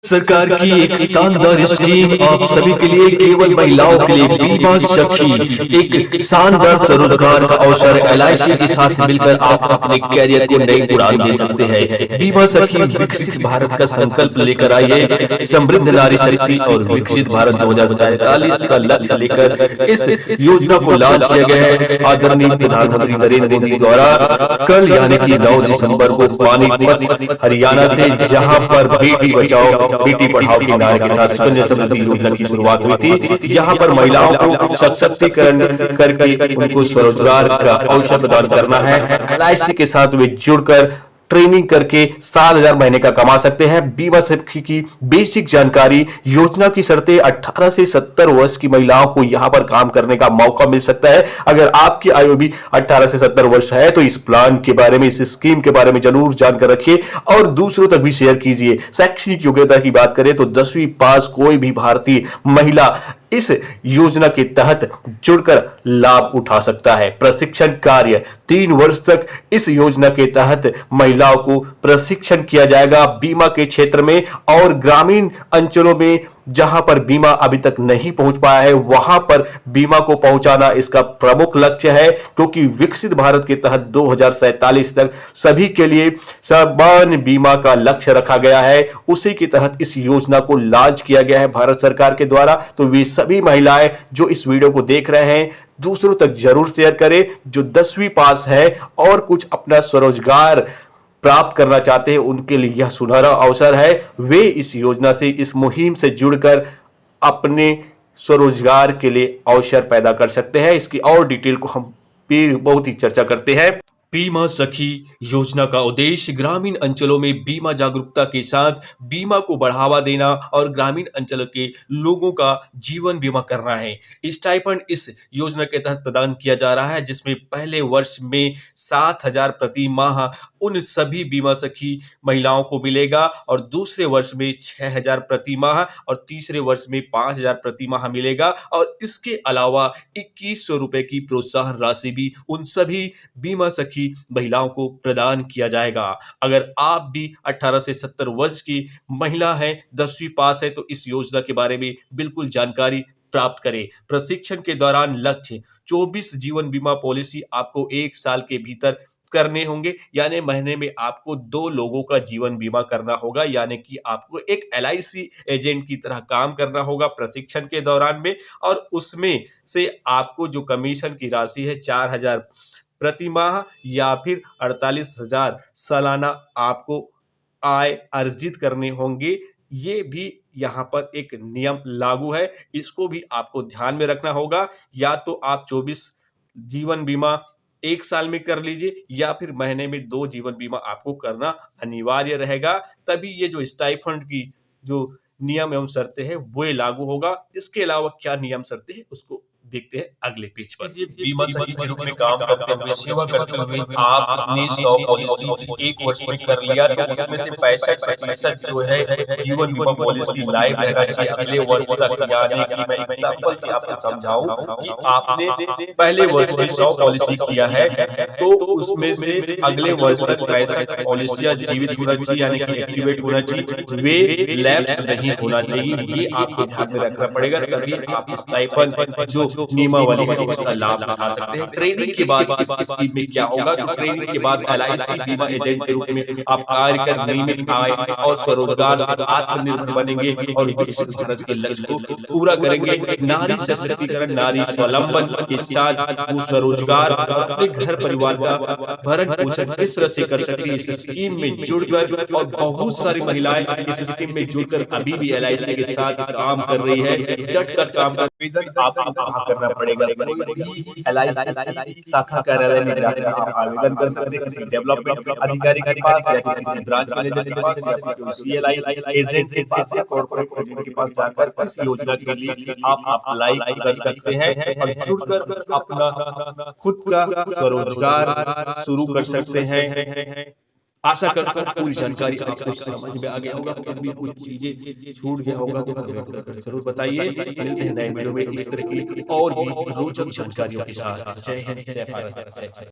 सरकार की एक शानदार स्कीम आप सभी के लिए, केवल महिलाओं के लिए बीमा सखी एक शानदार स्वरोजगार का अवसर। एलआईसी के साथ मिलकर आप अपने कैरियर को नई उड़ान दे सकते हैं। बीमा सखी विकसित भारत का संकल्प लेकर आइए। समृद्ध नारी शक्ति और विकसित भारत 2047 का लक्ष्य लेकर इस योजना को लॉन्च किया गया है। आदरणीय प्रधानमंत्री नरेंद्र मोदी द्वारा कल यानी कि 9 दिसंबर को पानीपत हरियाणा से, जहां पर बेटी बचाओ बेटी पढ़ाओ के नारे के साथ सुकन्या समृद्धि योजना की शुरुआत हुई थी। यहाँ पर महिलाओं को सशक्तिकरण करके उनको स्वरोजगार का अवसर प्रदान करना है। एलआईसी के साथ वे जुड़कर ट्रेनिंग करके 7,000 महीने का कमा सकते हैं। बीमा सखी की बेसिक जानकारी। योजना की शर्तें 18 से 70 वर्ष की महिलाओं को यहां पर काम करने का मौका मिल सकता है। अगर आपकी आयु भी 18 से 70 वर्ष है तो इस प्लान के बारे में, इस स्कीम के बारे में जरूर जानकर रखिए और दूसरों तक भी शेयर कीजिए। शैक्षणिक योग्यता की बात करें तो 10वीं पास कोई भी भारतीय महिला इस योजना के तहत जुड़कर लाभ उठा सकता है। प्रशिक्षण कार्य 3 वर्ष तक इस योजना के तहत महिलाओं को प्रशिक्षण किया जाएगा बीमा के क्षेत्र में, और ग्रामीण अंचलों में जहां पर बीमा अभी तक नहीं पहुंच पाया है वहां पर बीमा को पहुंचाना इसका प्रमुख लक्ष्य है, क्योंकि विकसित भारत के तहत 2047 तक सभी के लिए समान बीमा का लक्ष्य रखा गया है। उसी के तहत इस योजना को लॉन्च किया गया है भारत सरकार के द्वारा। तो वे सभी महिलाएं जो इस वीडियो को देख रहे हैं दूसरों तक जरूर शेयर करें। जो 10वीं पास है और कुछ अपना स्वरोजगार प्राप्त करना चाहते हैं उनके लिए यह सुनहरा अवसर है। वे इस योजना से, इस मुहिम से जुड़कर अपने स्वरोजगार के लिए अवसर पैदा कर सकते हैं। इसकी और डिटेल को हम फिर बहुत ही चर्चा करते हैं। बीमा सखी योजना का उद्देश्य ग्रामीण अंचलों में बीमा जागरूकता के साथ बीमा को बढ़ावा देना और ग्रामीण अंचलों के लोगों का जीवन बीमा करना है। स्टाइपेंड इस योजना के तहत प्रदान किया जा रहा है, जिसमें पहले वर्ष में 7,000 प्रति माह उन सभी बीमा सखी महिलाओं को मिलेगा, और दूसरे वर्ष में 6,000 प्रति माह और तीसरे वर्ष में 5,000 प्रति माह मिलेगा। और इसके अलावा 2100 रुपए की प्रोत्साहन राशि भी उन सभी बीमा सखी महिलाओं को प्रदान किया जाएगा। अगर आप भी 18 से 70 वर्ष की महिला हैं, 10वीं पास है, तो इस योजना के बारे में बिल्कुल जानकारी प्राप्त करें। प्रशिक्षण के दौरान लक्ष्य 24 जीवन बीमा पॉलिसी आपको 1 साल के भीतर करने होंगे, यानी महीने में आपको 2 लोगों का जीवन बीमा करना होगा, यानी कि आपको एक एलआईसी एजेंट की तरह काम करना होगा प्रशिक्षण के दौरान में। और उसमें से आपको जो कमीशन की राशि है 4,000 प्रति माह या फिर 48,000 सालाना आपको आय अर्जित करने होंगे। ये भी यहाँ पर एक नियम लागू है, इसको भी आपको ध्यान में रखना होगा। या तो आप 24 जीवन बीमा 1 साल में कर लीजिए, या फिर महीने में 2 जीवन बीमा आपको करना अनिवार्य रहेगा, तभी ये जो स्टाइपेंड की जो नियम एवं शर्तें हैं वो लागू होगा। इसके अलावा क्या नियम शर्तें हैं उसको देखते हैं अगले पेज पर। बीमा सखी के रूप में काम करते हुए, सेवा करते हुए आप अपने 100 पॉलिसी 1 वर्ष में कर लिया तो उसमें से 65% जो है जीवन बीमा पॉलिसी लाइव रहना चाहिए अगले वर्ष तक। यानी कि मैं एग्जांपल से आपको समझाऊं कि आपने पहले वर्ष में 100 पॉलिसी किया है तो उसमें से अगले वर्ष तक 65 पॉलिसियां जीवित होना चाहिए, यानी कि एक्टिवेट होना चाहिए, वे लैप्स नहीं होना चाहिए। ये आपको ध्यान में रखना पड़ेगा, तभी आप स्टाइपेंड जो नियमावली है उसका लाभ उठा सकते हैं। ट्रेनिंग के बाद इस स्कीम में क्या होगा, तो ट्रेनिंग के बाद एलआईसी बीमा एजेंट के रूप में आप कार्य कर नियमित आय और स्वरोजगार से आत्मनिर्भर बनेंगे और विकसित भारत के लक्ष्य को पूरा करेंगे। नारी सशक्तिकरण, नारी स्वावलंबन के साथ स्वरोजगार, अपने घर परिवार का भरण पोषण किस तरह से कर सकते हैं इस स्कीम में जुड़कर। और बहुत सारी महिलाएं इस स्कीम में जुड़कर अभी भी एलआईसी के साथ काम कर रही है, डट कर काम कर। आपको करना पड़ेगा, एलआईसी शाखा कार्यालय में जाकर आप आवेदन कर सकते हैं, किसी डेवलपमेंट अधिकारी के पास या किसी ब्रांच मैनेजर के पास या किसी सीएलआई एजेंट के पास या कॉर्पोरेट एजेंट के पास जाकर इस योजना के लिए आप अप्लाई कर सकते हैं और जुड़कर अपना खुद का स्वरोजगार शुरू कर सकते हैं। आशा करता हूं पूरी जानकारी आपको समझ में आ गया होगा। अगर कुछ चीजें छूट गया होगा तो जरूर बताइए। मिलते हैं नए वीडियो में इस तरह की और भी रोचक जानकारियों के साथ। जय हिंद, जय भारत, जय।